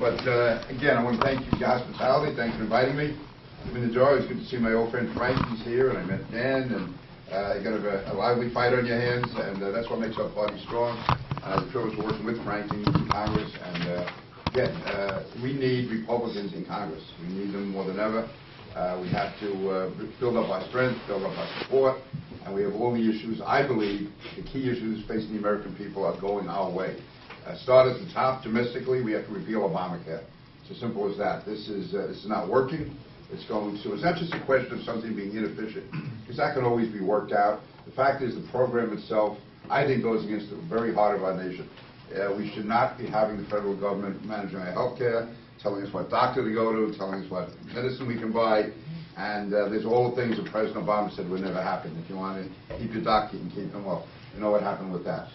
But again, I want to thank you for your hospitality. Thanks for inviting me. I'm in the door. It's good to see my old friend Frank. He's here, and I met Dan, and you got a lively fight on your hands, and that's what makes our party strong. I have the privilege of working with Frank in Congress, and again, we need Republicans in Congress. We need them more than ever. We have to build up our strength, build up our support, and we have all the issues. I believe the key issues facing the American people are going our way. Start at the top domestically. We have to repeal Obamacare. It's as simple as that. This is not working. It's not just a question of something being inefficient, because that can always be worked out. The fact is the program itself, I think, goes against the very heart of our nation. We should not be having the federal government managing our health care, telling us what doctor to go to, telling us what medicine we can buy, and there's all the things that President Obama said would never happen. If you want to keep your doctor, you can keep him up. You know what happened with that.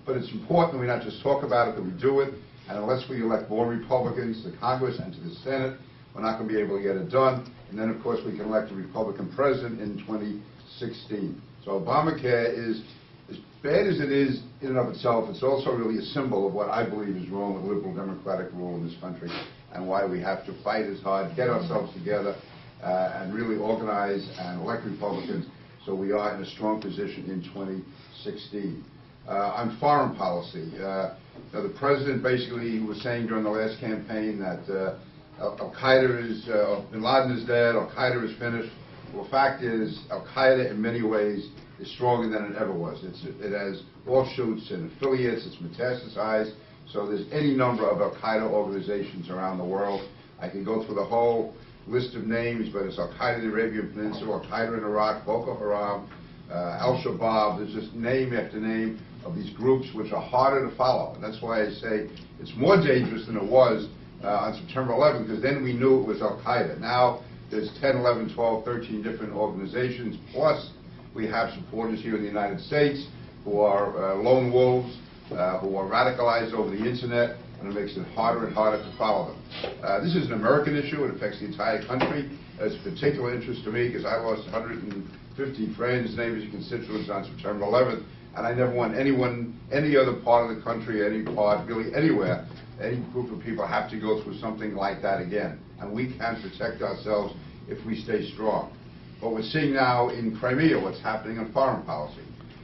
But it's important we not just talk about it, that we do it, and unless we elect more Republicans to Congress and to the Senate, we're not going to be able to get it done. And then, of course, we can elect a Republican president in 2016. So Obamacare is, as bad as it is in and of itself, it's also really a symbol of what I believe is wrong with liberal democratic rule in this country, and why we have to fight as hard, get ourselves together, and really organize and elect Republicans so we are in a strong position in 2016. On foreign policy, the president basically was saying during the last campaign that Al-Qaeda is, Bin Laden is dead, Al-Qaeda is finished. Well, the fact is, Al-Qaeda in many ways is stronger than it ever was. It has offshoots and affiliates, it's metastasized, so there's any number of Al-Qaeda organizations around the world. I can go through the whole list of names, but it's Al-Qaeda in the Arabian Peninsula, Al-Qaeda in Iraq, Boko Haram, Al-Shabaab. There's just name after name of these groups which are harder to follow. And that's why I say it's more dangerous than it was on September 11th, because then we knew it was Al-Qaeda. Now there's 10, 11, 12, 13 different organizations, plus we have supporters here in the United States who are lone wolves, who are radicalized over the internet, and it makes it harder and harder to follow them. This is an American issue. It affects the entire country. It's of particular interest to me because I lost 150 friends, neighbors, and constituents on September 11th, and I never want anyone, any other part of the country, any part, really anywhere, any group of people have to go through something like that again. And we can protect ourselves if we stay strong. But we're seeing now in Crimea what's happening in foreign policy,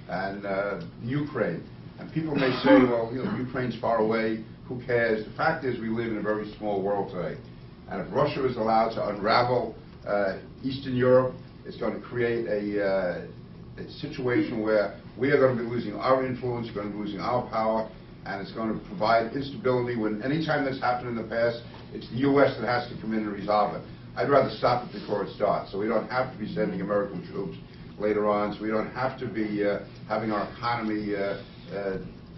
and Ukraine. And people may say, well, you know, Ukraine's far away, who cares? The fact is we live in a very small world today. And if Russia is allowed to unravel Eastern Europe, it's going to create a situation where we are going to be losing our influence, we're going to be losing our power, and it's going to provide instability when any time that's happened in the past, it's the U.S. that has to come in and resolve it. I'd rather stop it before it starts, so we don't have to be sending American troops later on, so we don't have to be having our economy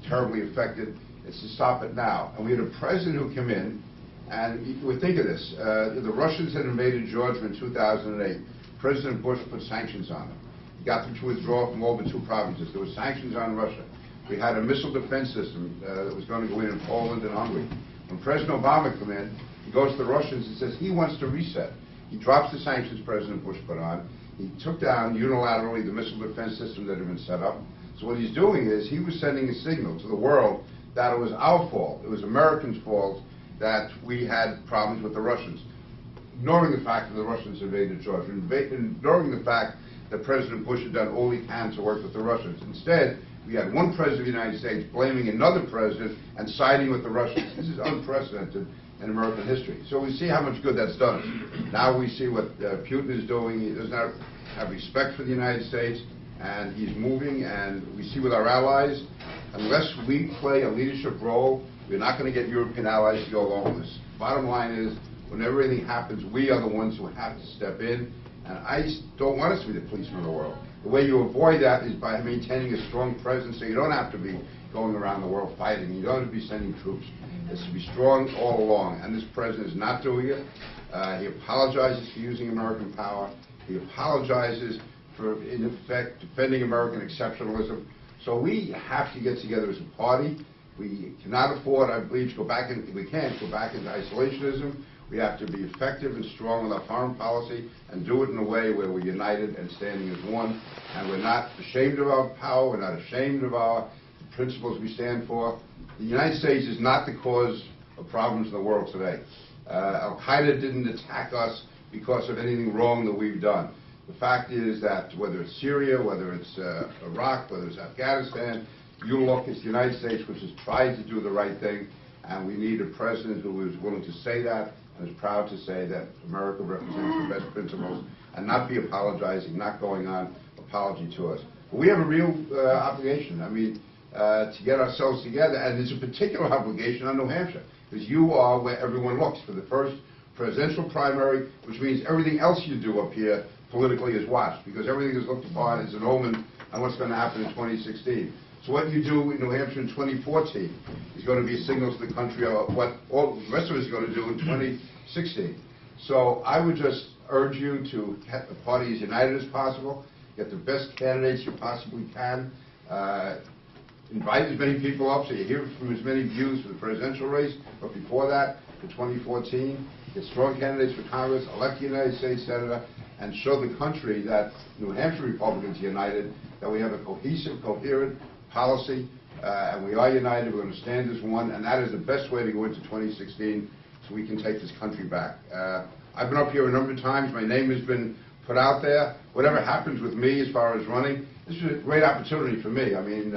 terribly affected. It's to stop it now. And we had a president who came in, and you would think of this. The Russians had invaded Georgia in 2008. President Bush put sanctions on them. He got them to withdraw from over 2 provinces. There were sanctions on Russia. We had a missile defense system that was going to go in Poland and Hungary. When President Obama came in, he goes to the Russians and says he wants to reset. He drops the sanctions President Bush put on. He took down unilaterally the missile defense system that had been set up. So what he's doing is he was sending a signal to the world that it was our fault, it was Americans' fault that we had problems with the Russians, ignoring the fact that the Russians invaded Georgia, ignoring the fact that President Bush had done all he can to work with the Russians. Instead, we had one president of the United States blaming another president and siding with the Russians. This is unprecedented in American history. So we see how much good that's done. Now we see what Putin is doing. He does not have respect for the United States, and he's moving, and we see with our allies, unless we play a leadership role, we're not going to get European allies to go along with this. Bottom line is, when everything happens, we are the ones who have to step in, and I don't want us to be the policemen of the world. The way you avoid that is by maintaining a strong presence, so you don't have to be going around the world fighting. You don't have to be sending troops. It's to be strong all along, and this president is not doing it. He apologizes for using American power. He apologizes for, in effect, defending American exceptionalism. So we have to get together as a party. We cannot afford, I believe, to go back into isolationism. We have to be effective and strong with our foreign policy and do it in a way where we're united and standing as one. And we're not ashamed of our power. We're not ashamed of our principles we stand for. The United States is not the cause of problems in the world today. Al-Qaeda didn't attack us because of anything wrong that we've done. The fact is that whether it's Syria, whether it's Iraq, whether it's Afghanistan, you look, it's the United States which has tried to do the right thing, and we need a president who is willing to say that and is proud to say that America represents the best principles and not be apologizing, not going on apology to us. But we have a real obligation, I mean, to get ourselves together, and there's a particular obligation on New Hampshire, because you are where everyone looks for the first presidential primary, which means everything else you do up here politically is watched, because everything is looked upon as an omen on what's going to happen in 2016. So what you do in New Hampshire in 2014 is going to be a signal to the country of what all the rest of us are going to do in 2016. So I would just urge you to get the party as united as possible, get the best candidates you possibly can, invite as many people up so you hear from as many views for the presidential race, but before that, for 2014, get strong candidates for Congress, elect the United States Senator, and show the country that New Hampshire Republicans are united, that we have a cohesive, coherent policy, and we are united, we're going to stand as one, and that is the best way to go into 2016 so we can take this country back. I've been up here a number of times, my name has been put out there. Whatever happens with me as far as running, this is a great opportunity for me. I mean,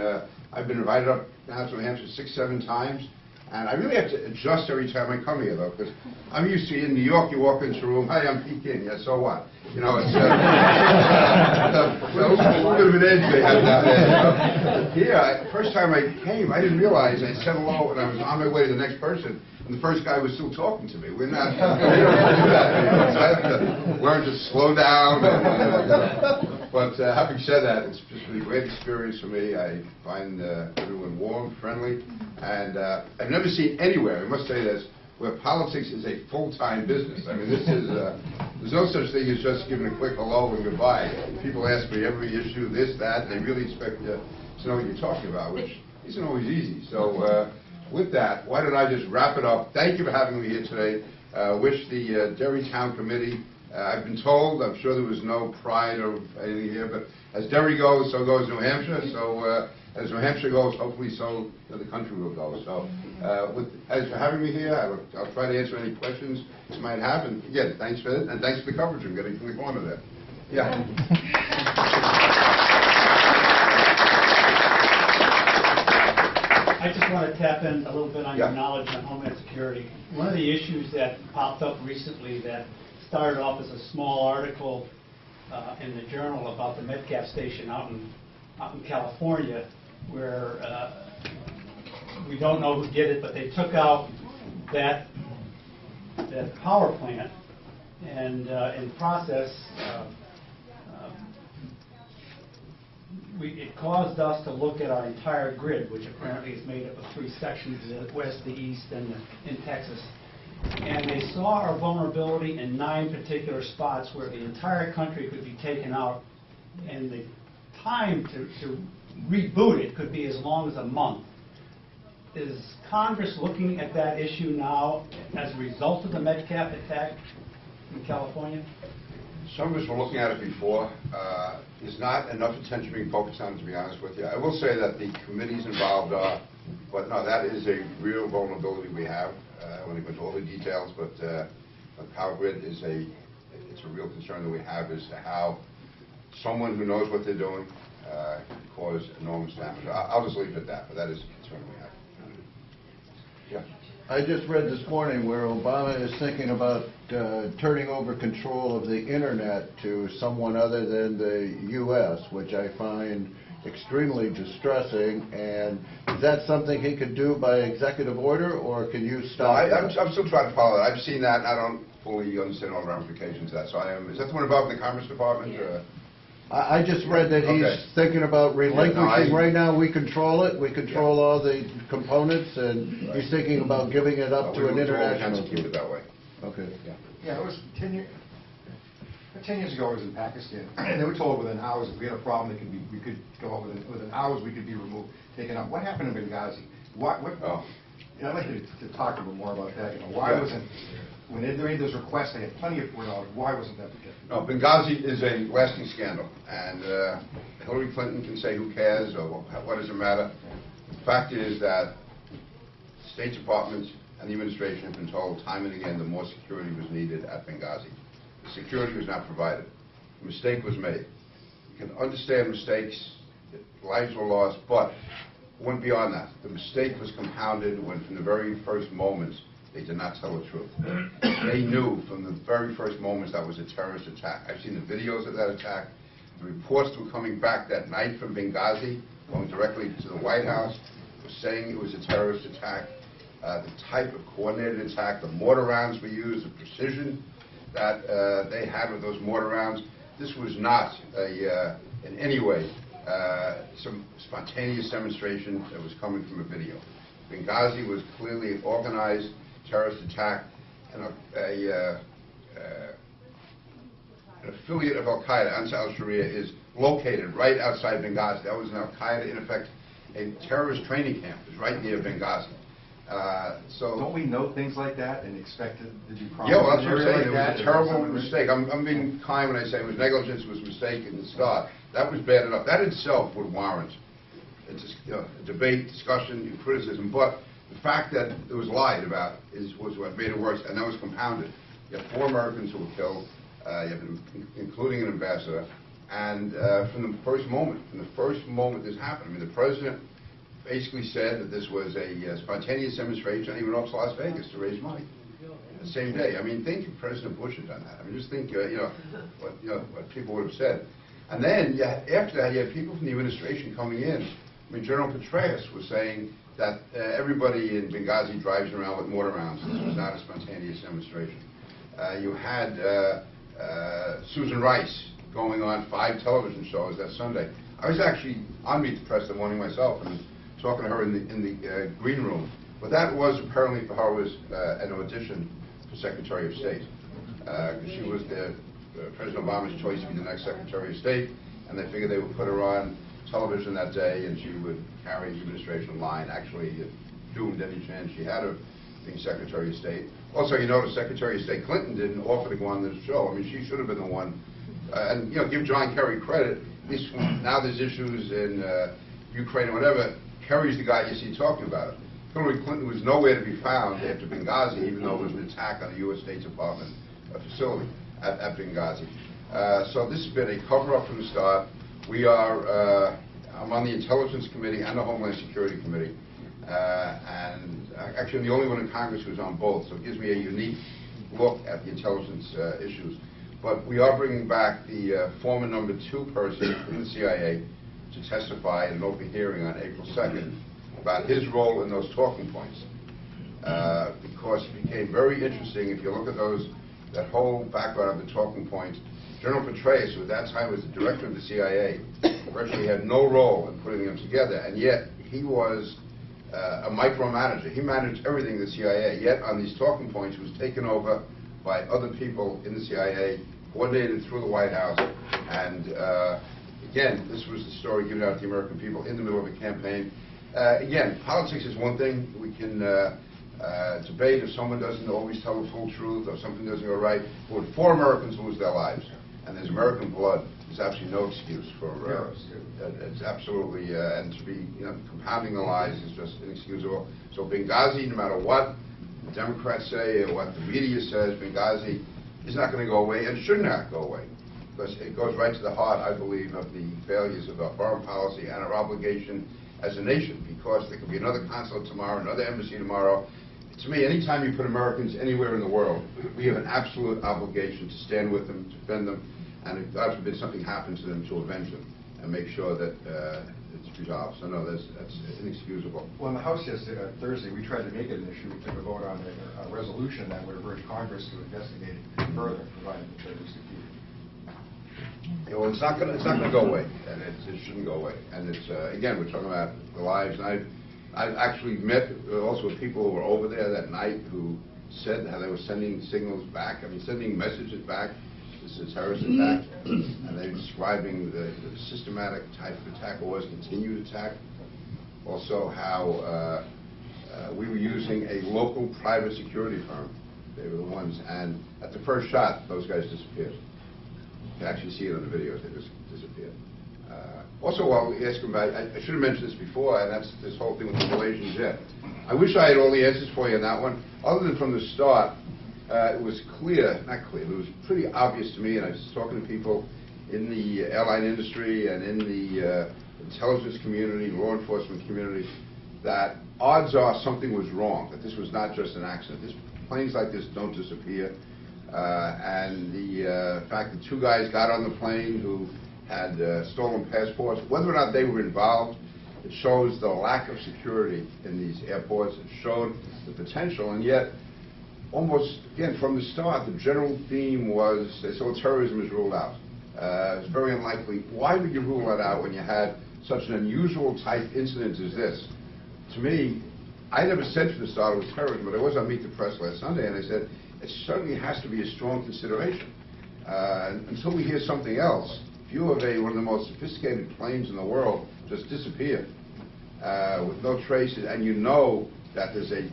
I've been invited up now to New Hampshire 6, 7 times, and I really have to adjust every time I come here, though, because I'm used to in New York, you walk into a room, hi, I'm Pete King, yeah, so what? You know, it's a little bit of an edge they have down there. You know? Here, first time I came, I didn't realize I said hello and I was on my way to the next person, and the first guy was still talking to me. We're not, we don't do that anymore, so I have to learn to slow down. But having said that, it's just been a great experience for me. I find everyone warm, friendly, and I've never seen anywhere, I must say this, where politics is a full-time business. I mean, this is, there's no such thing as just giving a quick hello and goodbye. People ask me every issue, this, that, and they really expect to know what you're talking about, which isn't always easy. So with that, why don't I just wrap it up? Thank you for having me here today. Wish the Derry Town Committee, I've been told, I'm sure there was no pride or anything here, but as Derry goes, so goes New Hampshire. So as New Hampshire goes, hopefully so the country will go. So as for having me here, I'll try to answer any questions you might have. And again, thanks for it, and thanks for the coverage I'm getting from the corner there. Yeah. I just want to tap in a little bit on your knowledge on Homeland Security. One of the issues that popped up recently that started off as a small article in the Journal about the Metcalf station out in California, where we don't know who did it, but they took out that power plant, and in the process, it caused us to look at our entire grid, which apparently is made up of 3 sections: the west, the east, and in Texas. And they saw our vulnerability in 9 particular spots where the entire country could be taken out, and the time to reboot it could be as long as a month. Is Congress looking at that issue now as a result of the Metcalf attack in California? Some of us were looking at it before. There's not enough attention being focused on it, to be honest with you. I will say that the committees involved are, but no, that is a real vulnerability we have. I won't go into all the details, but the power grid is it's a real concern that we have as to how someone who knows what they're doing can cause enormous damage. I'll just leave it at that, but that is a concern we have. Yeah. I just read this morning where Obama is thinking about turning over control of the Internet to someone other than the U.S., which I find extremely distressing. And is that something he could do by executive order, or can you stop? No, I'm still trying to follow that. I've seen that, and I don't fully understand all the ramifications of that. So is that the one involved in the Commerce Department? Yeah. I just read that he's thinking about relinquishing. Right now we control it. We control all the components, and he's thinking about giving it up to an international. Keep it that way. Okay. Yeah, it was 10 years. 10 years ago, I was in Pakistan, and they were told within hours if we had a problem, we could go up within hours. We could be removed, taken out. What happened in Benghazi? I'd like you to talk a little more about that. Why wasn't, when they made those requests, they had plenty of $4. Why wasn't that protected? No, Benghazi is a lasting scandal, and Hillary Clinton can say who cares or what does it matter. The fact is that State Department and the administration have been told time and again that more security was needed at Benghazi. The security was not provided. A mistake was made. You can understand mistakes, lives were lost, but it went beyond that. The mistake was compounded when from the very first moments they did not tell the truth. They knew from the very first moments that was a terrorist attack. I've seen the videos of that attack. The reports were coming back that night from Benghazi, going directly to the White House, were saying it was a terrorist attack. The type of coordinated attack, the mortar rounds we used, the precision that they had with those mortar rounds, this was not in any way some spontaneous demonstration that was coming from a video. Benghazi was clearly an organized terrorist attack, and an affiliate of Al-Qaeda, Ansar al-Sharia, is located right outside Benghazi. That was an Al-Qaeda, in effect, a terrorist training camp. It was right near Benghazi. So don't we know things like that and expect it to be yeah, well, that's what I'm saying. It like was a terrible mistake. I'm being kind when I say it was negligence, it was a mistake in the start. That was bad enough. That itself would warrant a debate, discussion, criticism. But the fact that it was lied about was what made it worse, and that was compounded. You have 4 Americans who were killed, including an ambassador, and from the first moment this happened, I mean, the president basically said that this was a spontaneous demonstration, and he went off to Las Vegas to raise money the same day. I mean, think if President Bush had done that. I mean, just think, what people would have said. And then, after that, you had people from the administration coming in. I mean, General Petraeus was saying that everybody in Benghazi drives around with mortar rounds. This was not a spontaneous demonstration. You had Susan Rice going on 5 television shows that Sunday. I was actually on Meet the Press that morning myself and talking to her in the green room. But that was apparently for her was an audition for Secretary of State. She was President Obama's choice to be the next Secretary of State, and they figured they would put her on television that day, and she would carry the administration line. Actually, it doomed any chance she had of being Secretary of State. Also, you notice Secretary of State Clinton didn't offer to go on this show. I mean, she should have been the one. And give John Kerry credit. At least now there's issues in Ukraine and whatever. Kerry's the guy you see talking about it. Hillary Clinton was nowhere to be found after Benghazi, even though it was an attack on a U.S. State Department facility at Benghazi. So this has been a cover-up from the start. We are, I'm on the Intelligence Committee and the Homeland Security Committee, and actually I'm the only one in Congress who's on both, so it gives me a unique look at the intelligence issues. But we are bringing back the former #2 person in the CIA to testify in an open hearing on April 2nd about his role in those talking points. Because it became very interesting, if you look at that whole background of the talking points, General Petraeus, who at that time was the director of the CIA, virtually had no role in putting them together, and yet he was a micromanager. He managed everything in the CIA, yet on these talking points he was taken over by other people in the CIA, coordinated through the White House, and again, this was the story given out to the American people in the middle of a campaign. Again, politics is one thing. We can debate if someone doesn't always tell the full truth or something doesn't go right. But when 4 Americans lose their lives, and there's American blood, there's absolutely no excuse for it's absolutely, and to be compounding the lies is just inexcusable. So Benghazi, no matter what the Democrats say or what the media says, Benghazi is not going to go away, and it should not go away, because it goes right to the heart, I believe, of the failures of our foreign policy and our obligation as a nation, because there could be another consulate tomorrow, another embassy tomorrow. To me, anytime you put Americans anywhere in the world, we have an absolute obligation to stand with them, defend them, and if God forbid something happens to them, to avenge them and make sure that it's resolved. So no, that's inexcusable. Well, in the House yesterday, Thursday, we tried to make it an issue. We took a vote on a resolution that would have urged Congress to investigate it further, provided the terrorists defeated. Well, it's not going to go away, and it shouldn't go away. And it's again, we're talking about the lives. And I've actually met also with people who were over there that night who said how they were sending signals back. I mean, sending messages back. This is a terrorist attack, and they're describing the systematic type of attack, or was continued attack. Also, how we were using a local private security firm. They were the ones, and at the first shot, those guys disappeared. You can actually see it on the videos. They just disappeared. Also, while we ask him about, I should have mentioned this before, and that's this whole thing with the Malaysian jet. I wish I had all the answers for you on that one. Other than from the start, it was clear, not clear, but it was pretty obvious to me, and I was talking to people in the airline industry and in the intelligence community, law enforcement community, that odds are something was wrong, that this was not just an accident. Planes like this don't disappear. And the fact that two guys got on the plane who had stolen passports, whether or not they were involved, it shows the lack of security in these airports. It showed the potential, and yet, almost, again, from the start, the general theme was, they said, well, terrorism is ruled out. It's very unlikely. Why would you rule that out when you had such an unusual type incident as this? To me, I never said to the start it was terrorism, but I was on Meet the Press last Sunday, and I said, it certainly has to be a strong consideration. Until we hear something else, view of one of the most sophisticated planes in the world just disappear with no traces, and you know that there's a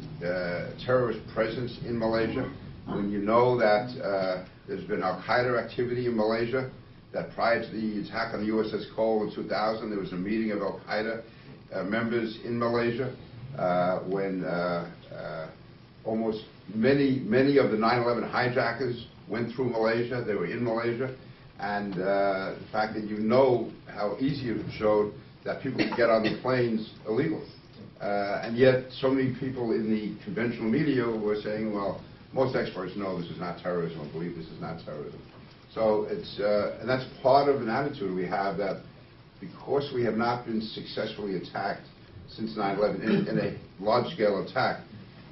terrorist presence in Malaysia, when you know that there's been Al-Qaeda activity in Malaysia, that prior to the attack on the USS Cole in 2000, there was a meeting of Al-Qaeda members in Malaysia, when almost many of the 9/11 hijackers went through Malaysia. They were in Malaysia, and the fact that you know how easy it showed that people could get on the planes illegally. And yet so many people in the conventional media were saying, well, most experts know this is not terrorism, or believe this is not terrorism. So it's, and that's part of an attitude we have, that because we have not been successfully attacked since 9/11 in a large-scale attack,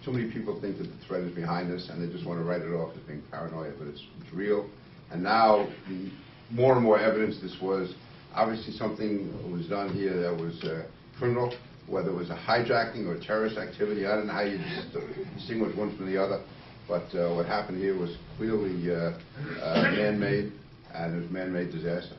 too many people think that the threat is behind us, and they just want to write it off as being paranoia, but it's real. And now, the more and more evidence this was obviously something was done here that was criminal, whether it was a hijacking or terrorist activity. I don't know how you distinguish one from the other, but what happened here was clearly man-made, and it was man-made disaster.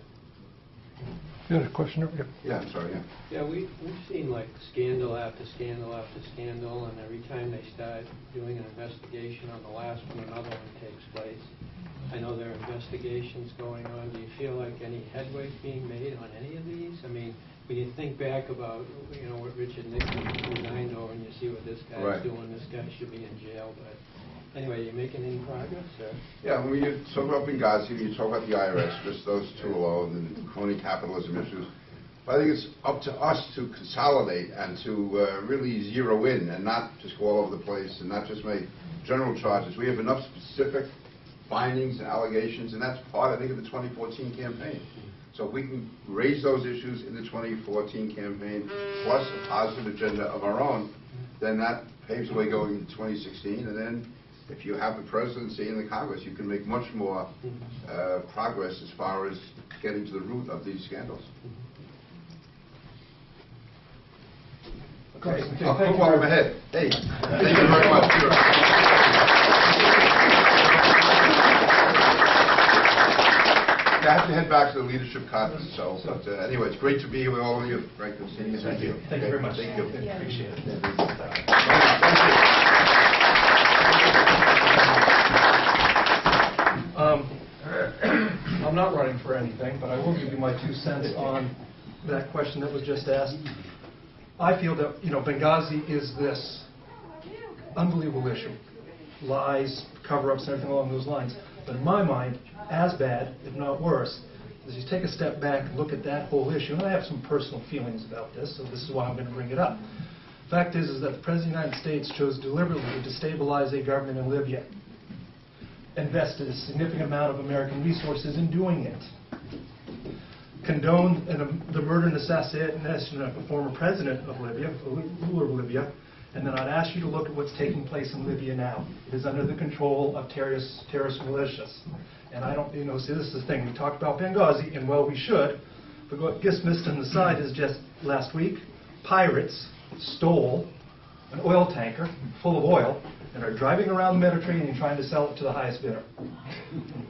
You had a question over here? Yeah, I'm sorry, yeah. Yeah, we've seen like scandal after scandal after scandal, and every time they start doing an investigation on the last one, another one takes place. I know there are investigations going on. Do you feel like any headway is being made on any of these? I mean, when you think back about, you know, what Richard Nixon resigned over, and you see what this guy's doing, this guy should be in jail, but anyway, are you making any progress? Or? Yeah, when you talk about Benghazi, you talk about the IRS, just those two alone, and crony capitalism issues. But I think it's up to us to consolidate and to really zero in, and not just go all over the place and not just make general charges. We have enough specific findings and allegations, and that's part, I think, of the 2014 campaign. So if we can raise those issues in the 2014 campaign, plus a positive agenda of our own, then that paves the way going into 2016, and then if you have the presidency and the Congress, you can make much more progress as far as getting to the root of these scandals. Okay, I'll go while I'm ahead. Hey, thank you very much. I have to head back to the leadership conference, so, but anyway, it's great to be here with all of you. Frank, good seeing you. Thank you. Thank you very much. Thank you. Yeah. Appreciate it. I'm not running for anything, but I will give you my 2 cents on that question that was just asked. I feel that, you know, Benghazi is this unbelievable issue. Lies, cover-ups, and everything along those lines. But in my mind, as bad, if not worse, is you take a step back and look at that whole issue. And I have some personal feelings about this, so this is why I'm going to bring it up. Fact is that the President of the United States chose deliberately to destabilize a government in Libya. Invested a significant amount of American resources in doing it. Condoned the murder and assassination of a former president of Libya, a ruler of Libya, and then I'd ask you to look at what's taking place in Libya now. It is under the control of terrorist militias. And I don't, you know, see, this is the thing. We talked about Benghazi, and well, we should, but what gets missed on the side is just last week, pirates stole an oil tanker full of oil and are driving around the Mediterranean trying to sell it to the highest bidder.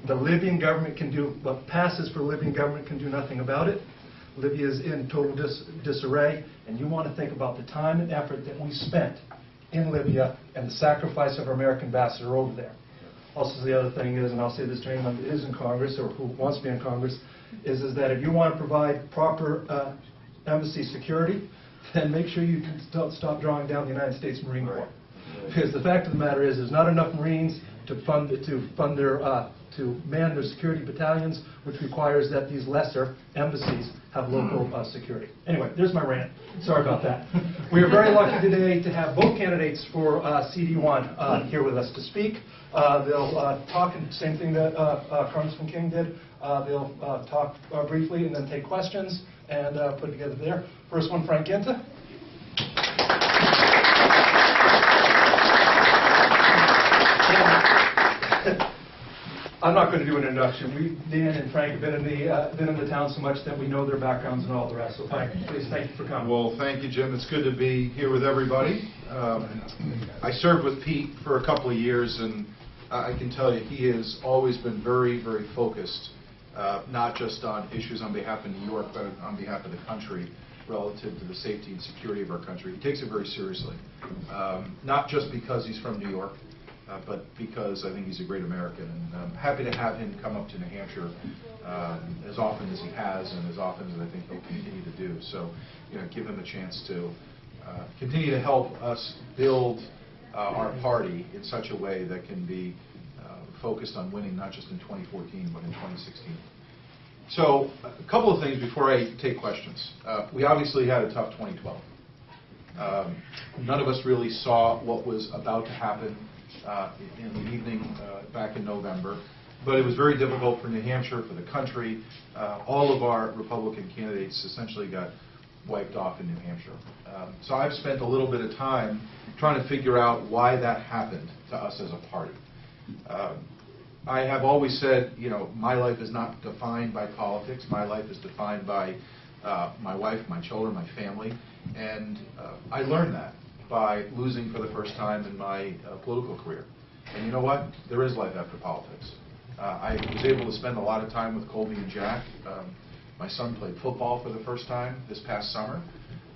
The Libyan government can do, what passes for Libyan government can do nothing about it. Libya is in total disarray, and you want to think about the time and effort that we spent in Libya and the sacrifice of our American ambassador over there. Also, the other thing is, and I'll say this to anyone that is in Congress or who wants to be in Congress, is that if you want to provide proper embassy security, then make sure you can stop drawing down the United States Marine Corps. Because the fact of the matter is, there's not enough Marines to man their security battalions, which requires that these lesser embassies have local security. Anyway, there's my rant. Sorry about that. We are very lucky today to have both candidates for CD1 here with us to speak. They'll talk, and same thing that Congressman King did. They'll talk briefly and then take questions and put it together there. First one, Frank Guinta. I'm not going to do an introduction. Dan and Frank have been in the town so much that we know their backgrounds and all the rest. So Frank, please, thank you for coming. Well, thank you, Jim. It's good to be here with everybody. I served with Pete for a couple of years, and I can tell you he has always been very, very focused, not just on issues on behalf of New York, but on behalf of the country relative to the safety and security of our country. He takes it very seriously, not just because he's from New York, but because I think he's a great American. And I'm happy to have him come up to New Hampshire as often as he has and as often as I think he'll continue to do. So, give him a chance to continue to help us build our party in such a way that can be focused on winning not just in 2014, but in 2016. So, a couple of things before I take questions. We obviously had a tough 2012. None of us really saw what was about to happen in the evening back in November, but it was very difficult for New Hampshire, for the country. All of our Republican candidates essentially got wiped off in New Hampshire. So I've spent a little bit of time trying to figure out why that happened to us as a party. I have always said, my life is not defined by politics. My life is defined by my wife, my children, my family, and I learned that by losing for the first time in my political career. And you know what? There is life after politics. I was able to spend a lot of time with Colby and Jack. My son played football for the first time this past summer,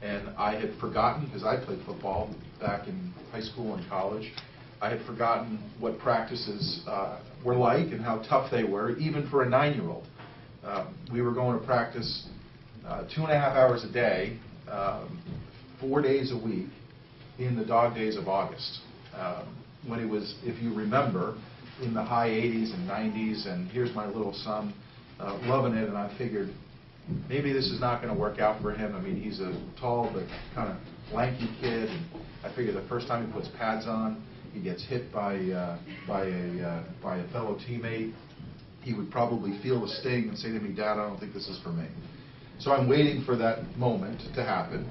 and I had forgotten, because I played football back in high school and college, I had forgotten what practices were like and how tough they were, even for a 9-year-old. We were going to practice 2.5 hours a day, 4 days a week, in the dog days of August, when it was, if you remember, in the high 80s and 90s, and here's my little son loving it, and I figured maybe this is not going to work out for him. I mean, he's a tall but kind of lanky kid, and I figured the first time he puts pads on, he gets hit by a fellow teammate, he would probably feel the sting and say to me, "Dad, I don't think this is for me." So I'm waiting for that moment to happen.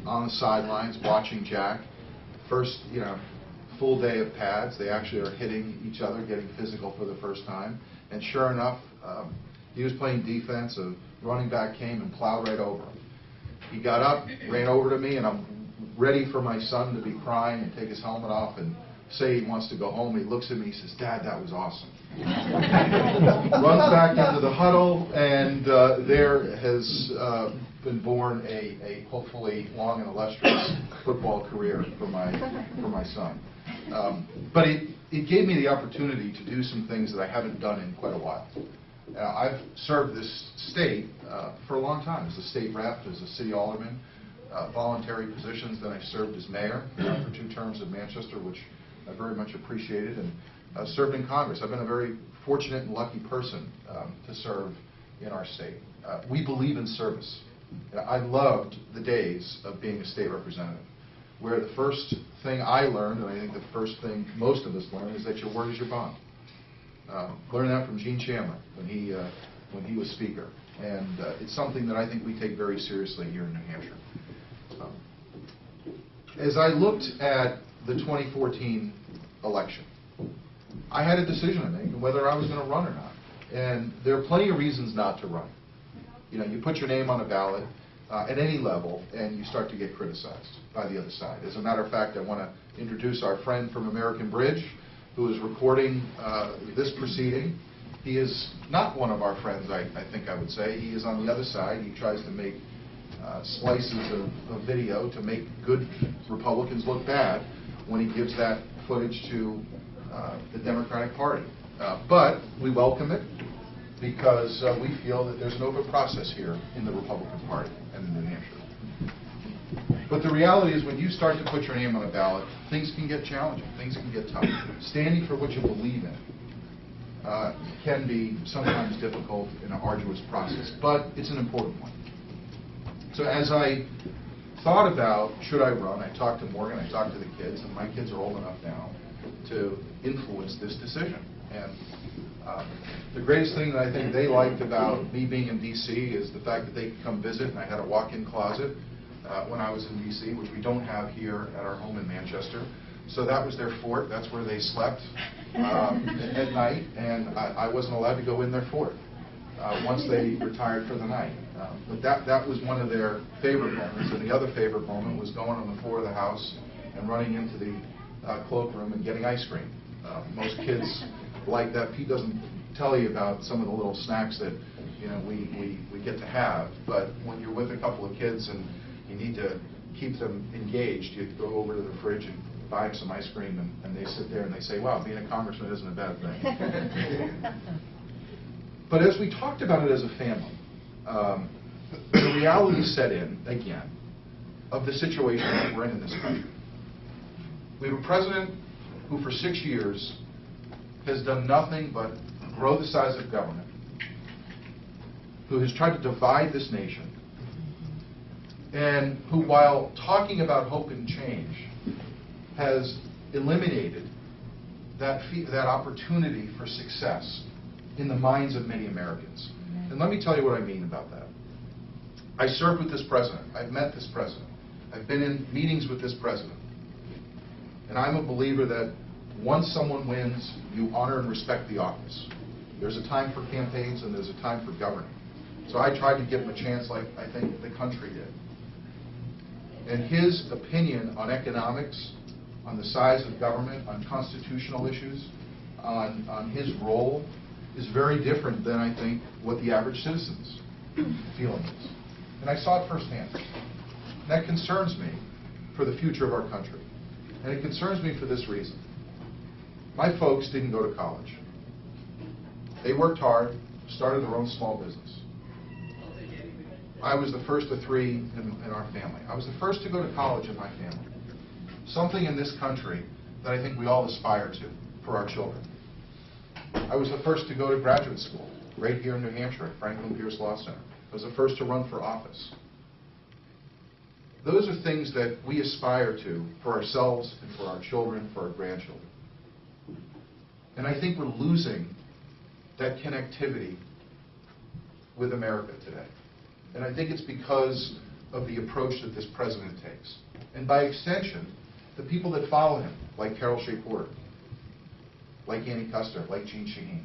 On the sidelines, watching Jack. First, full day of pads. They actually are hitting each other, getting physical for the first time. And sure enough, he was playing defense. A running back came and plowed right over him. He got up, ran over to me, and I'm ready for my son to be crying and take his helmet off and say he wants to go home. He looks at me, he says, "Dad, that was awesome." Runs back into the huddle, and there has been born a hopefully long and illustrious football career for my son. But it gave me the opportunity to do some things that I haven't done in quite a while. I've served this state for a long time as a state rep, as a city alderman, voluntary positions. Then I served as mayor for 2 terms in Manchester, which I very much appreciated, and served in Congress. I've been a very fortunate and lucky person to serve in our state. We believe in service. I loved the days of being a state representative, where the first thing I learned, and I think the first thing most of us learn, is that your word is your bond. Learned that from Gene Chandler when he was Speaker, and it's something that I think we take very seriously here in New Hampshire. As I looked at the 2014 election, I had a decision to make whether I was going to run or not, and there are plenty of reasons not to run. You put your name on a ballot at any level, and you start to get criticized by the other side. As a matter of fact, I want to introduce our friend from American Bridge, who is recording this proceeding. He is not one of our friends, I think I would say. He is on the other side. He tries to make slices of video to make good Republicans look bad when he gives that footage to the Democratic Party. But we welcome it because we feel that there's an open process here in the Republican Party and in New Hampshire. But the reality is when you start to put your name on a ballot, things can get challenging, things can get tough. Standing for what you believe in can be sometimes difficult and an arduous process, but it's an important one. So as I thought about, should I run, I talked to Morgan, I talked to the kids, and my kids are old enough now to influence this decision. And the greatest thing that I think they liked about me being in D.C. is the fact that they could come visit, and I had a walk-in closet when I was in D.C., which we don't have here at our home in Manchester. So that was their fort. That's where they slept at night, and I wasn't allowed to go in their fort once they retired for the night. But that was one of their favorite moments, and the other favorite moment was going on the floor of the house and running into the cloakroom and getting ice cream. Most kids like that. Pete doesn't tell you about some of the little snacks that we get to have, but when you're with a couple of kids and you need to keep them engaged, you go over to the fridge and buy them some ice cream, and they sit there and they say, wow, being a congressman isn't a bad thing. But as we talked about it as a family, the reality set in, again, of the situation that we're in this country. We have a president who for 6 years has done nothing but grow the size of government, who has tried to divide this nation, and who, while talking about hope and change, has eliminated that opportunity for success in the minds of many Americans. And let me tell you what I mean about that. I served with this president. I've met this president. I've been in meetings with this president. And I'm a believer that once someone wins, you honor and respect the office. There's a time for campaigns and there's a time for governing. So I tried to give him a chance like I think the country did. And his opinion on economics, on the size of government, on constitutional issues, on his role, is very different than I think what the average citizen's feeling is. And I saw it firsthand. And that concerns me for the future of our country. And it concerns me for this reason. My folks didn't go to college. They worked hard, started their own small business. I was the first of three in our family. I was the first to go to college in my family. Something in this country that I think we all aspire to for our children. I was the first to go to graduate school right here in New Hampshire at Franklin Pierce Law Center. I was the first to run for office. Those are things that we aspire to for ourselves and for our children, for our grandchildren. And I think we're losing that connectivity with America today. And I think it's because of the approach that this president takes. And by extension, the people that follow him, like Carol Shea Porter, like Annie Custer, like Jean Shaheen.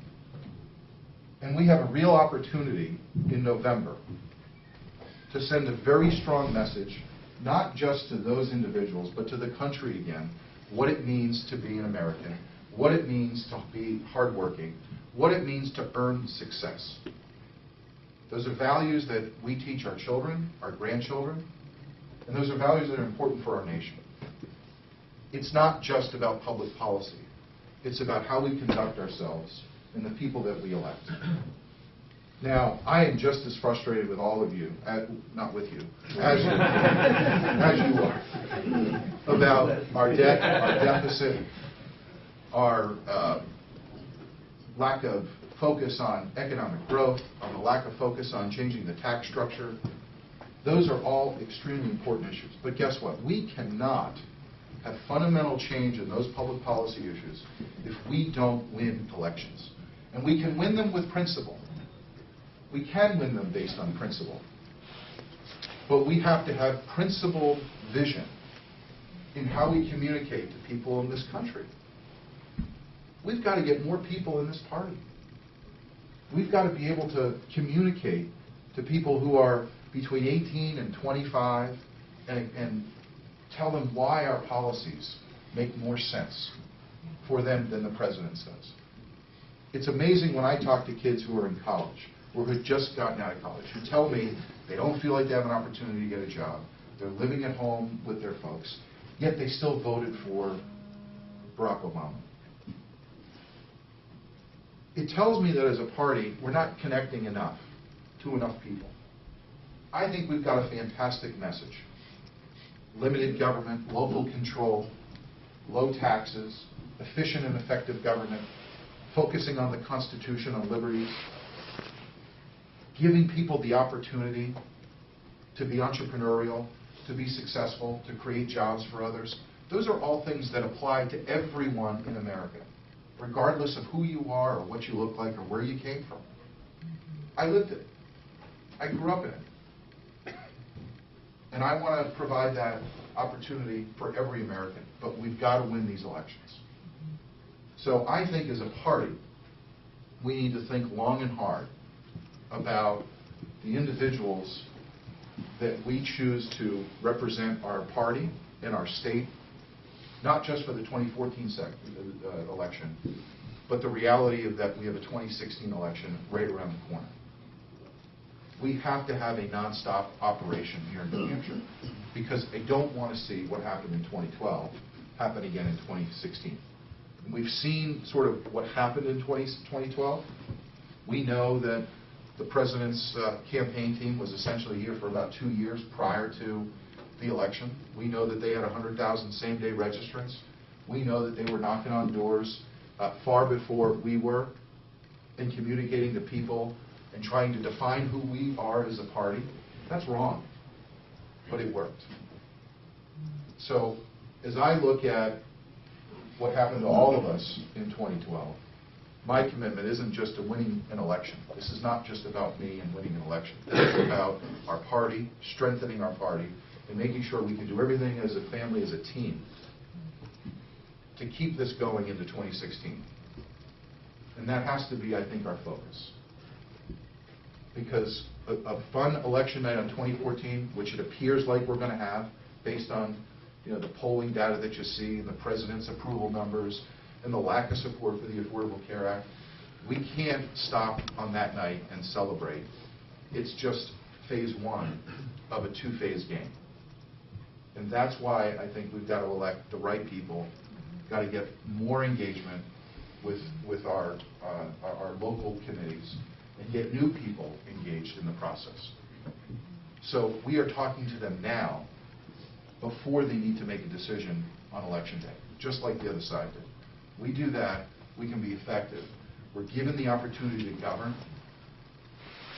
And we have a real opportunity in November to send a very strong message, not just to those individuals, but to the country again, what it means to be an American, what it means to be hardworking, what it means to earn success. Those are values that we teach our children, our grandchildren, and those are values that are important for our nation. It's not just about public policy. It's about how we conduct ourselves and the people that we elect. Now, I am just as frustrated with all of you, not with you, as you are, about our debt, our deficit, our lack of focus on economic growth, on the lack of focus on changing the tax structure. Those are all extremely important issues. But guess what? We cannot have fundamental change in those public policy issues if we don't win elections. And we can win them with principle. We can win them based on principle. But we have to have principled vision in how we communicate to people in this country. We've got to get more people in this party. We've got to be able to communicate to people who are between 18 and 25 and tell them why our policies make more sense for them than the president's does. It's amazing when I talk to kids who are in college or who have just gotten out of college, who tell me they don't feel like they have an opportunity to get a job. They're living at home with their folks, yet they still voted for Barack Obama. it tells me that as a party, we're not connecting enough to enough people. I think we've got a fantastic message. Limited government, local control, low taxes, efficient and effective government, focusing on the Constitution, on liberties, giving people the opportunity to be entrepreneurial, to be successful, to create jobs for others. Those are all things that apply to everyone in America, regardless of who you are or what you look like or where you came from. I lived it. I grew up in it. And I want to provide that opportunity for every American, but we've got to win these elections. So I think as a party, we need to think long and hard about the individuals that we choose to represent our party and our state, not just for the 2014 election, but the reality of that we have a 2016 election right around the corner. We have to have a nonstop operation here in New Hampshire, because I don't want to see what happened in 2012 happen again in 2016. And we've seen sort of what happened in 2012. We know that the president's campaign team was essentially here for about 2 years prior to the election. We know that they had 100,000 same-day registrants. We know that they were knocking on doors far before we were, and communicating to people and trying to define who we are as a party. That's wrong, but it worked. So as I look at what happened to all of us in 2012, my commitment isn't just to winning an election. This is not just about me and winning an election. This is about our party, strengthening our party, and making sure we can do everything as a family, as a team, to keep this going into 2016. And that has to be, I think, our focus. Because a fun election night on 2014, which it appears like we're going to have, based on the polling data that you see, and the president's approval numbers, and the lack of support for the Affordable Care Act, we can't stop on that night and celebrate. It's just phase one of a two-phase game. And that's why I think we've got to elect the right people, got to get more engagement with our local committees, and get new people engaged in the process. So we are talking to them now before they need to make a decision on Election Day, just like the other side did. We do that, we can be effective. We're given the opportunity to govern,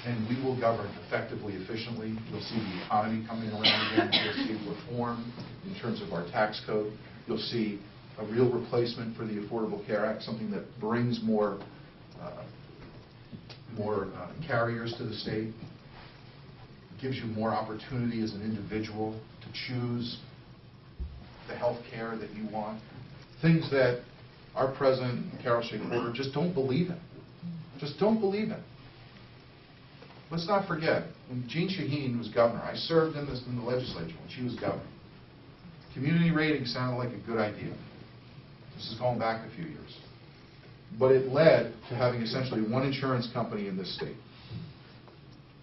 and we will govern effectively, efficiently. You'll see the economy coming around again. You'll see reform in terms of our tax code. You'll see a real replacement for the Affordable Care Act, something that brings more carriers to the state, gives you more opportunity as an individual to choose the health care that you want. Things that our president, Carol Shea Porter, just don't believe in. Just don't believe in. Let's not forget, when Jeanne Shaheen was governor, I served in the legislature when she was governor. Community rating sounded like a good idea. This is going back a few years. But it led to having essentially one insurance company in this state.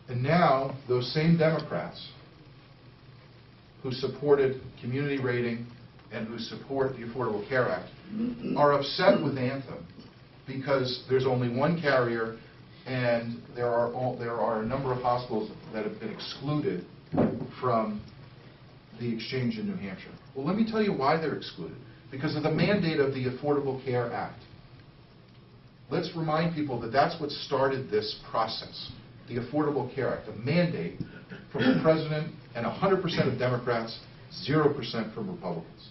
And now, those same Democrats who supported community rating and who support the Affordable Care Act are upset with Anthem because there's only one carrier, and there are a number of hospitals that have been excluded from the exchange in New Hampshire. Well, let me tell you why they're excluded. Because of the mandate of the Affordable Care Act. Let's remind people that that's what started this process, the Affordable Care Act, a mandate from the president and 100% of Democrats, 0% from Republicans.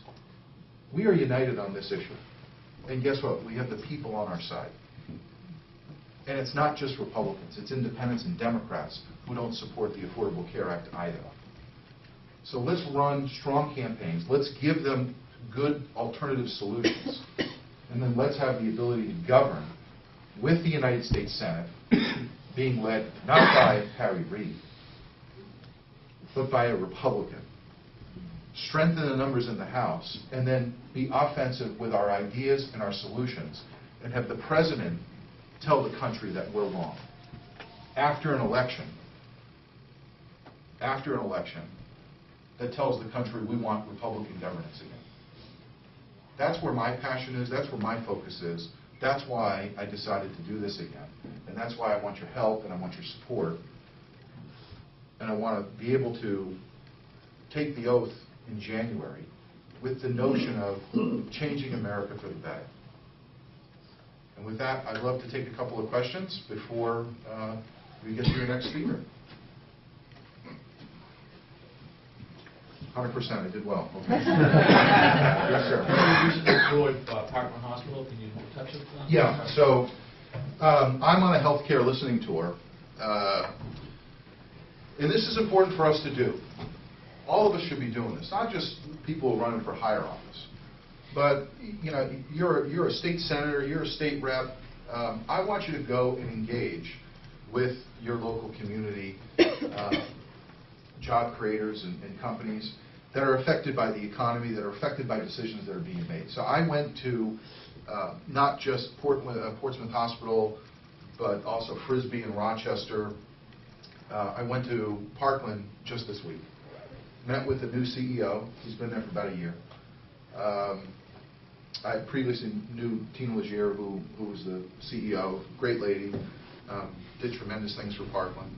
We are united on this issue. And guess what? We have the people on our side. And it's not just Republicans, it's independents and Democrats who don't support the Affordable Care Act either. So let's run strong campaigns. Let's give them good alternative solutions. And then let's have the ability to govern with the United States Senate being led not by Harry Reid, but by a Republican. Strengthen the numbers in the House, and then be offensive with our ideas and our solutions, and have the president tell the country that we're wrong. After an election, that tells the country we want Republican governance again. That's where my passion is, that's where my focus is. That's why I decided to do this again. And that's why I want your help and I want your support. And I want to be able to take the oath in January with the notion of changing America for the better. And with that, I'd love to take a couple of questions before we get to your next speaker. 100%, I did well. Okay. Yes, sir. You recently toured Parkland Hospital. Can you touch on that? Yeah, so I'm on a healthcare listening tour. And this is important for us to do. All of us should be doing this, not just people running for higher office. But you know, you're a state senator, you're a state rep. I want you to go and engage with your local community, job creators and companies that are affected by the economy, that are affected by decisions that are being made. So I went to not just Portsmouth Hospital, but also Frisbee and Rochester. I went to Parkland just this week. Met with the new CEO. He's been there for about a year. I previously knew Tina Legere, who was the CEO, great lady, did tremendous things for Parkland.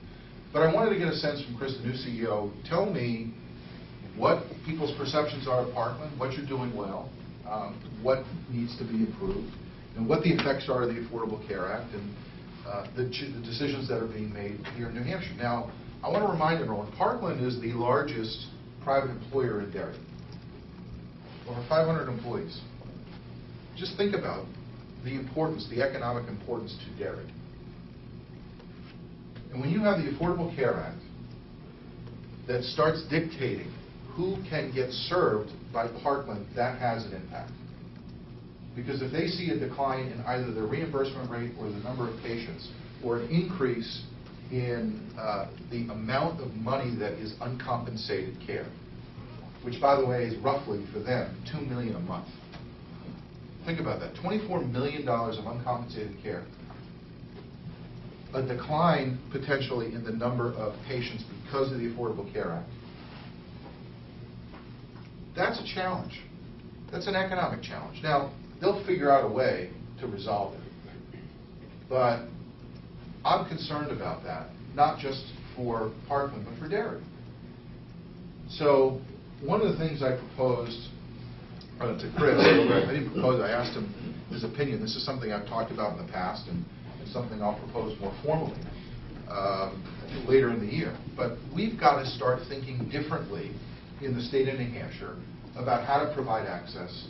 But I wanted to get a sense from Chris, the new CEO. Tell me what people's perceptions are of Parkland, what you're doing well, what needs to be improved, and what the effects are of the Affordable Care Act and the decisions that are being made here in New Hampshire. Now, I want to remind everyone, Parkland is the largest private employer in Derry. Over 500 employees. Just think about the importance, the economic importance to Derry. And when you have the Affordable Care Act that starts dictating who can get served by Parkland, that has an impact. Because if they see a decline in either the reimbursement rate or the number of patients, or an increase in the amount of money that is uncompensated care, which, by the way, is roughly, for them, $2 million a month. Think about that, $24 million of uncompensated care. A decline, potentially, in the number of patients because of the Affordable Care Act. That's a challenge. That's an economic challenge. Now, they'll figure out a way to resolve it. But I'm concerned about that, not just for Parkland, but for Derry. So one of the things I proposed to Chris, I didn't propose, I asked him his opinion. This is something I've talked about in the past and something I'll propose more formally later in the year. But we've got to start thinking differently in the state of New Hampshire about how to provide access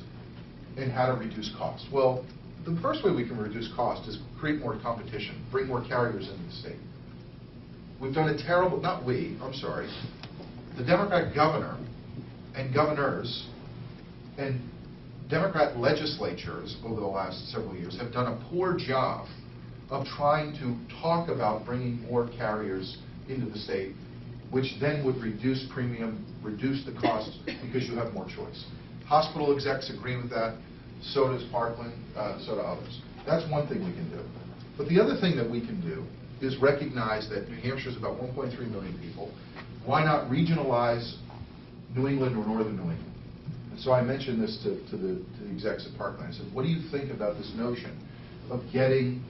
and how to reduce costs. Well, the first way we can reduce cost is create more competition, bring more carriers into the state. We've done a terrible, not we, I'm sorry, the Democrat governor and governors and Democrat legislatures over the last several years have done a poor job of trying to talk about bringing more carriers into the state, which then would reduce premium, reduce the cost because you have more choice. Hospital execs agree with that, so does Parkland, so do others. That's one thing we can do. But the other thing that we can do is recognize that New Hampshire is about 1.3 million people. Why not regionalize New England or northern New England? And so I mentioned this to the execs at Parkland. I said, what do you think about this notion of getting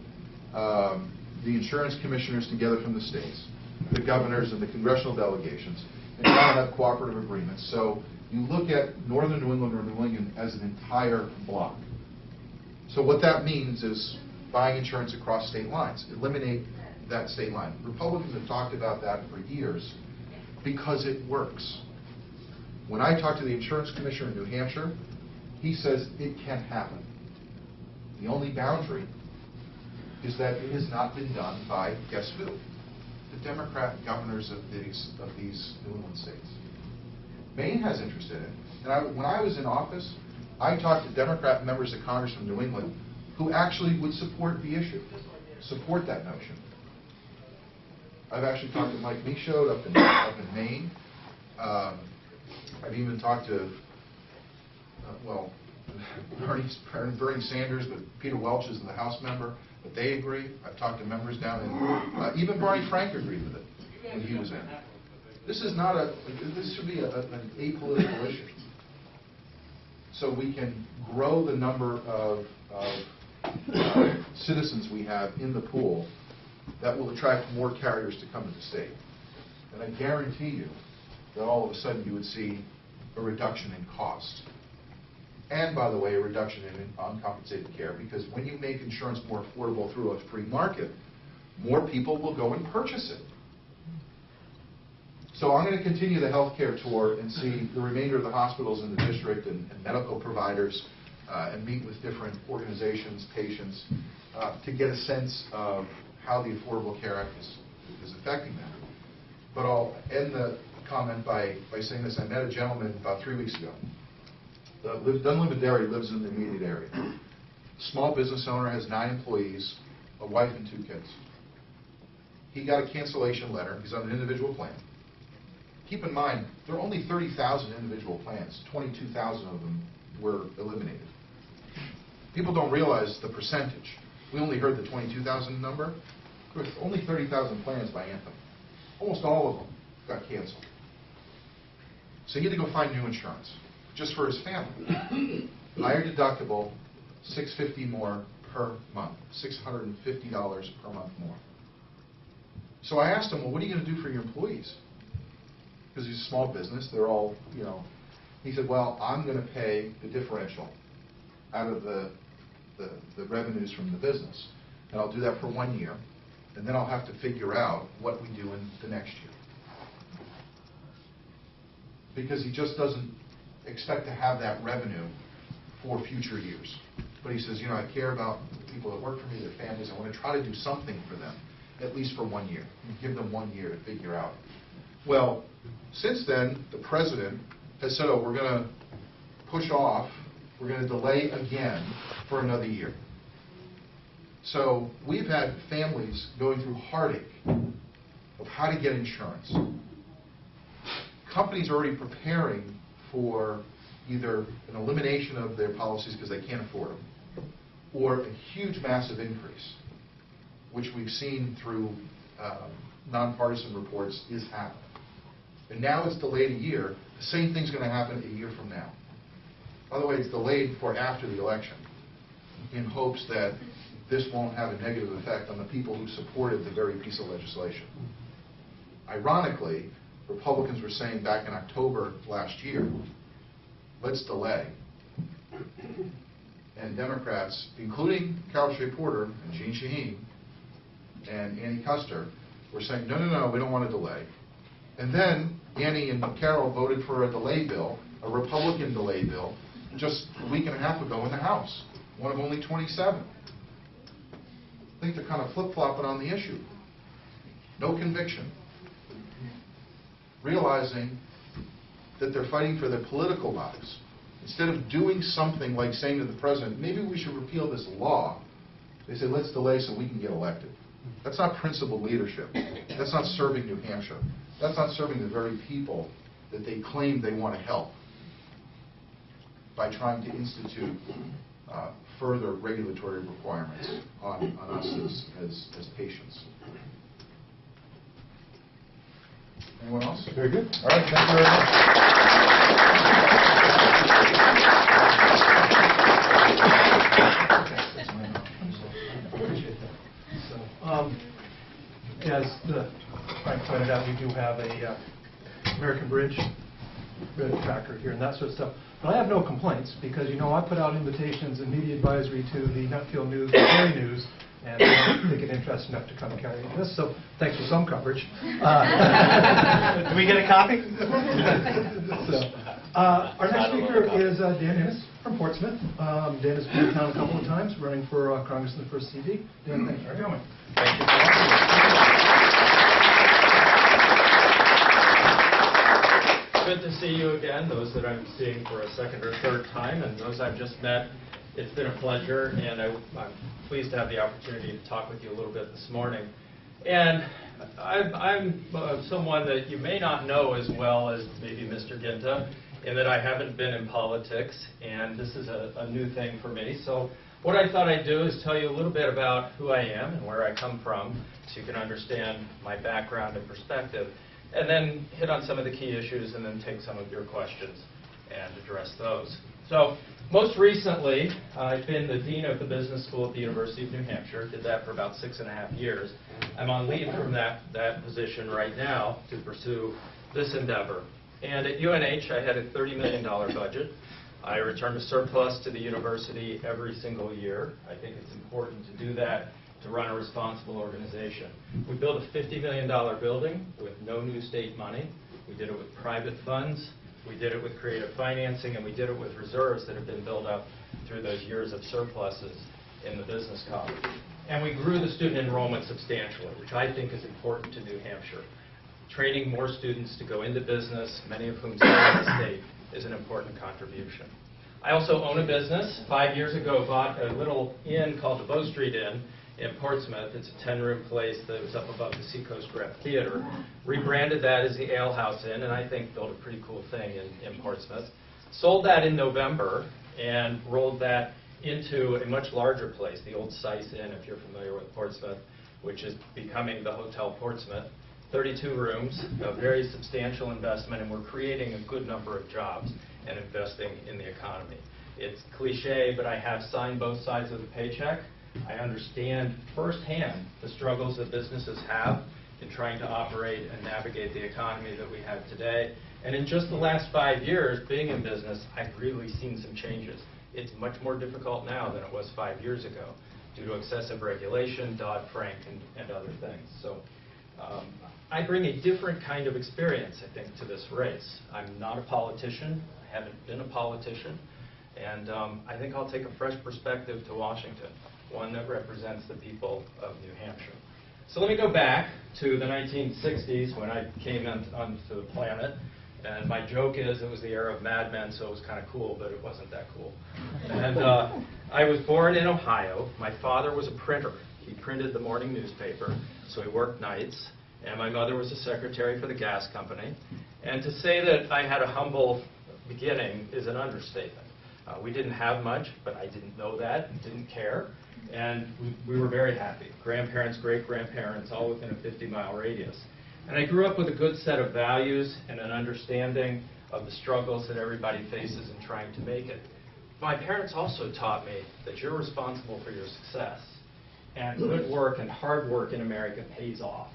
the insurance commissioners together from the states, the governors and the congressional delegations, and try to have cooperative agreements? So you look at northern New England or New England as an entire block. So what that means is buying insurance across state lines. Eliminate that state line. Republicans have talked about that for years because it works. When I talk to the insurance commissioner in New Hampshire, he says it can happen. The only boundary is that it has not been done by, guess who? The Democrat governors of these New England states. Maine has interest in it. And when I was in office, I talked to Democrat members of Congress from New England who actually would support the issue, support that notion. I've actually talked to Mike Michaud up in Maine. I've even talked to, Bernie Sanders, but Peter Welch is the House member, but they agree. I've talked to members down in, even Barney Frank agreed with it when he was in. This is not this should be an apolitical issue. So we can grow the number of citizens we have in the pool that will attract more carriers to come to the state. And I guarantee you that all of a sudden you would see a reduction in cost. And, by the way, a reduction in uncompensated care, because when you make insurance more affordable through a free market, more people will go and purchase it. So I'm going to continue the healthcare tour and see the remainder of the hospitals in the district and medical providers and meet with different organizations, patients, to get a sense of how the Affordable Care Act is affecting them. But I'll end the comment by saying this. I met a gentleman about 3 weeks ago. Doesn't live in Derry, lives in the immediate area. Small business owner, has 9 employees, a wife and 2 kids. He got a cancellation letter. He's on an individual plan. Keep in mind, there are only 30,000 individual plans. 22,000 of them were eliminated. People don't realize the percentage. We only heard the 22,000 number. There were only 30,000 plans by Anthem. Almost all of them got canceled. So he had to go find new insurance, just for his family. Higher deductible, $650 more per month, $650 per month more. So I asked him, well, what are you going to do for your employees? Because he's a small business, they're all, you know. He said, well, I'm going to pay the differential out of the revenues from the business. And I'll do that for 1 year. And then I'll have to figure out what we do in the next year. Because he just doesn't expect to have that revenue for future years. But he says, you know, I care about the people that work for me, their families. I want to try to do something for them, at least for 1 year. And give them 1 year to figure out. Well, since then, the president has said, oh, we're going to push off, we're going to delay again for another year. So we've had families going through heartache of how to get insurance. Companies are already preparing for either an elimination of their policies because they can't afford them, or a huge, massive increase, which we've seen through nonpartisan reports is happening. And now it's delayed a year. The same thing's going to happen a year from now. By the way, it's delayed for after the election in hopes that this won't have a negative effect on the people who supported the very piece of legislation. Ironically, Republicans were saying back in October last year, let's delay. And Democrats, including Carol Shea Porter and Jeanne Shaheen and Annie Kuster, were saying, no, no, no, we don't want to delay. And then Annie and Carol voted for a delay bill, a Republican delay bill, just a week and a half ago in the House, one of only 27. I think they're kind of flip-flopping on the issue. No conviction. Realizing that they're fighting for their political lives. Instead of doing something like saying to the president, maybe we should repeal this law, they say, let's delay so we can get elected. That's not principled leadership. That's not serving New Hampshire. That's not serving the very people that they claim they want to help by trying to institute further regulatory requirements on us as patients. Anyone else? Very good. All right, thank you very As Frank pointed out, we do have a American Bridge tracker here and that sort of stuff. But I have no complaints because, you know, I put out invitations and media advisory to the Nutfield News and Kerry News, and they get interested enough to come and carry this. So thanks for some coverage. Do we get a copy? Our next speaker is Dan Innis from Portsmouth. Dan has been in town a couple of times, running for Congress in the first CD. Dan, thanks for coming. Thank you. Good to see you again, those that I'm seeing for a second or third time, and those I've just met. It's been a pleasure, and I'm pleased to have the opportunity to talk with you a little bit this morning. And I'm someone that you may not know as well as maybe Mr. Guinta, in that I haven't been in politics, and this is a new thing for me. So what I thought I'd do is tell you a little bit about who I am and where I come from, so you can understand my background and perspective, and then hit on some of the key issues and then take some of your questions and address those. So Most recently, I've been the Dean of the Business School at the University of New Hampshire. Did that for about 6.5 years. I'm on leave from that position right now to pursue this endeavor. And at UNH, I had a $30 million budget. I return a surplus to the university every single year. I think it's important to do that to run a responsible organization. We built a $50 million building with no new state money. We did it with private funds. We did it with creative financing, and we did it with reserves that have been built up through those years of surpluses in the business college. And we grew the student enrollment substantially, which I think is important to New Hampshire. Training more students to go into business, many of whom stay in the state, is an important contribution. I also own a business. 5 years ago, bought a little inn called the Bow Street Inn in Portsmouth. It's a 10-room place that was up above the Seacoast Rep Theater. Rebranded that as the Ale House Inn, and I think built a pretty cool thing in Portsmouth. Sold that in November and rolled that into a much larger place, the old Sice Inn, if you're familiar with Portsmouth, which is becoming the Hotel Portsmouth. 32 rooms, a very substantial investment, and we're creating a good number of jobs and investing in the economy. It's cliche, but I have signed both sides of the paycheck. I understand firsthand the struggles that businesses have in trying to operate and navigate the economy that we have today. And in just the last 5 years being in business, I've really seen some changes. It's much more difficult now than it was 5 years ago due to excessive regulation, Dodd-Frank, and other things. So I bring a different kind of experience, I think, to this race. I'm not a politician. I haven't been a politician. And I think I'll take a fresh perspective to Washington, one that represents the people of New Hampshire. So let me go back to the 1960s when I came onto the planet. And my joke is it was the era of Mad Men, so it was kind of cool, but it wasn't that cool. And I was born in Ohio. My father was a printer. He printed the morning newspaper, so he worked nights. And my mother was a secretary for the gas company. And to say that I had a humble beginning is an understatement. We didn't have much, but I didn't know that, didn't care. And we were very happy. Grandparents, great-grandparents, all within a 50-mile radius. And I grew up with a good set of values and an understanding of the struggles that everybody faces in trying to make it. My parents also taught me that you're responsible for your success. And good work and hard work in America pays off.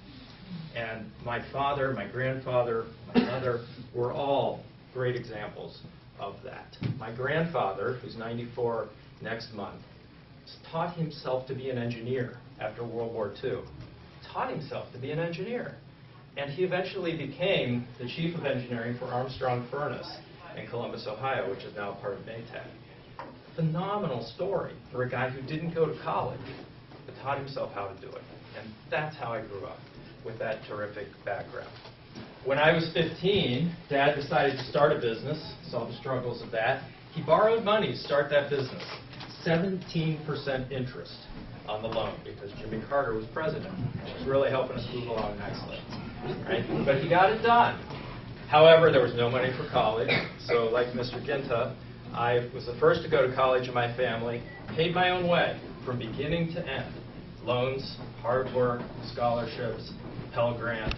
And my father, my grandfather, my mother were all great examples of that. My grandfather, who's 94 next month, taught himself to be an engineer after World War II. Taught himself to be an engineer. And he eventually became the chief of engineering for Armstrong Furnace in Columbus, Ohio, which is now part of Maytag. Phenomenal story for a guy who didn't go to college, but taught himself how to do it. And that's how I grew up, with that terrific background. When I was 15, Dad decided to start a business, saw the struggles of that. He borrowed money to start that business, 17% interest on the loan, because Jimmy Carter was president. It was really helping us move along nicely. Right? But he got it done. However, there was no money for college, so like Mr. Guinta, I was the first to go to college in my family, paid my own way from beginning to end. Loans, hard work, scholarships, Pell Grant,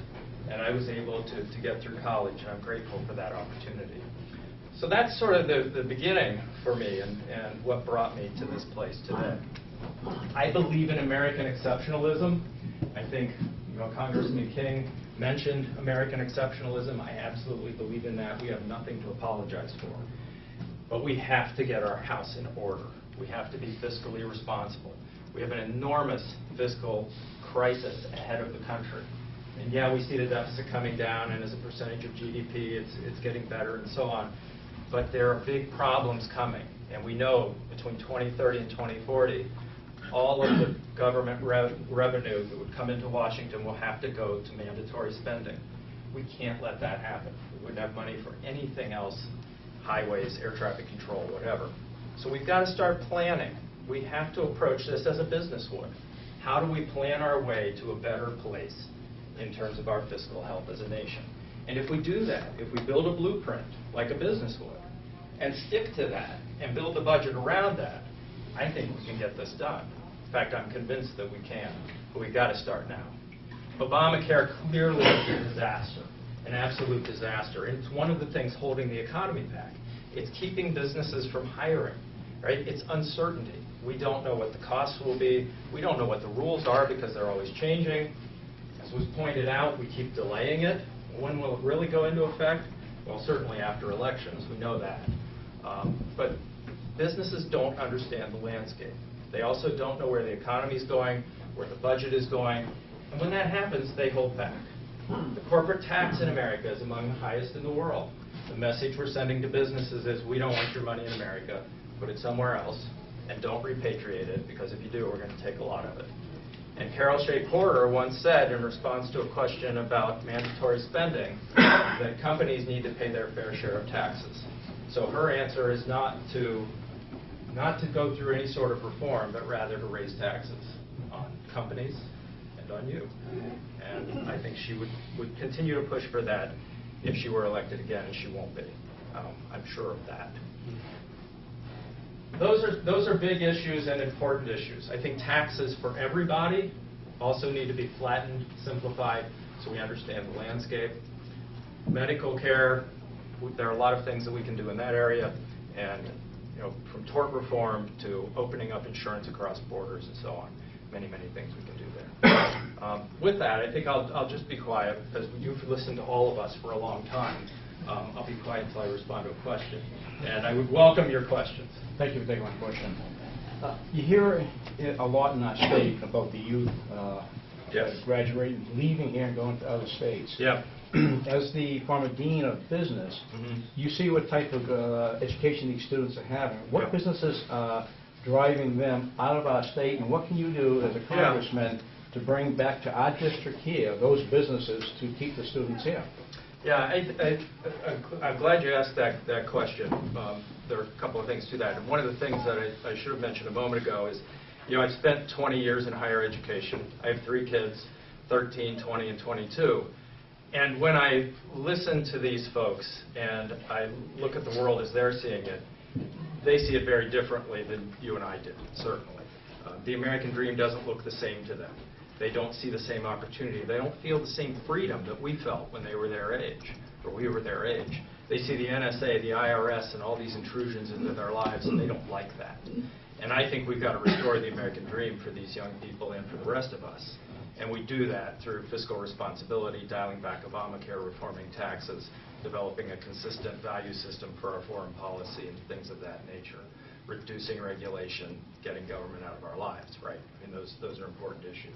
and I was able to get through college, and I'm grateful for that opportunity. So that's sort of the beginning for me and what brought me to this place today. I believe in American exceptionalism. I think Congressman King mentioned American exceptionalism. I absolutely believe in that. We have nothing to apologize for. But we have to get our house in order. We have to be fiscally responsible. We have an enormous fiscal crisis ahead of the country. And yeah, we see the deficit coming down, and as a percentage of GDP, it's getting better and so on. But there are big problems coming. And we know between 2030 and 2040, all of the government revenue that would come into Washington will have to go to mandatory spending. We can't let that happen. We wouldn't have money for anything else, highways, air traffic control, whatever. So we've got to start planning. We have to approach this as a business would. How do we plan our way to a better place in terms of our fiscal health as a nation? And if we do that, if we build a blueprint like a business would, and stick to that, and build the budget around that, I think we can get this done. In fact, I'm convinced that we can, but we've got to start now. Obamacare clearly is a disaster, an absolute disaster. And it's one of the things holding the economy back. It's keeping businesses from hiring. right? It's uncertainty. We don't know what the costs will be. We don't know what the rules are because they're always changing. As was pointed out, we keep delaying it. When will it really go into effect? Well, certainly after elections, we know that. But businesses don't understand the landscape. They also don't know where the economy is going, where the budget is going, and when that happens, they hold back. The corporate tax in America is among the highest in the world. The message we're sending to businesses is, we don't want your money in America, put it somewhere else, and don't repatriate it, because if you do, we're going to take a lot of it. And Carol Shea Porter once said, in response to a question about mandatory spending, that companies need to pay their fair share of taxes. So her answer is not to go through any sort of reform, but rather to raise taxes on companies and on you. And I think she would continue to push for that if she were elected again, and she won't be. I'm sure of that. Those are big issues and important issues. I think taxes for everybody also need to be flattened, simplified, so we understand the landscape. Medical care, there are a lot of things that we can do in that area, and from tort reform to opening up insurance across borders and so on. Many, many things we can do there. With that, I think I'll just be quiet, because you've listened to all of us for a long time. I'll be quiet until I respond to a question. And I would welcome your questions. Thank you for taking my question. You hear a lot in our state about the youth Yes. graduating, leaving here and going to other states. Yeah. As the former dean of business, you see what type of education these students are having. What Yeah. businesses are driving them out of our state, and what can you do as a congressman to bring back to our district here those businesses to keep the students here? Yeah, I'm glad you asked that question. There are a couple of things to that. And one of the things that I should have mentioned a moment ago is, I've spent 20 years in higher education. I have 3 kids, 13, 20, and 22. And when I listen to these folks and I look at the world as they're seeing it, they see it very differently than you and I did, certainly. The American dream doesn't look the same to them. They don't see the same opportunity. They don't feel the same freedom that we felt when they were their age, or we were their age. They see the NSA, the IRS, and all these intrusions into their lives, and they don't like that. And I think we've got to restore the American dream for these young people and for the rest of us. And we do that through fiscal responsibility, dialing back Obamacare, reforming taxes, developing a consistent value system for our foreign policy and things of that nature, reducing regulation, getting government out of our lives, right? I mean, those are important issues.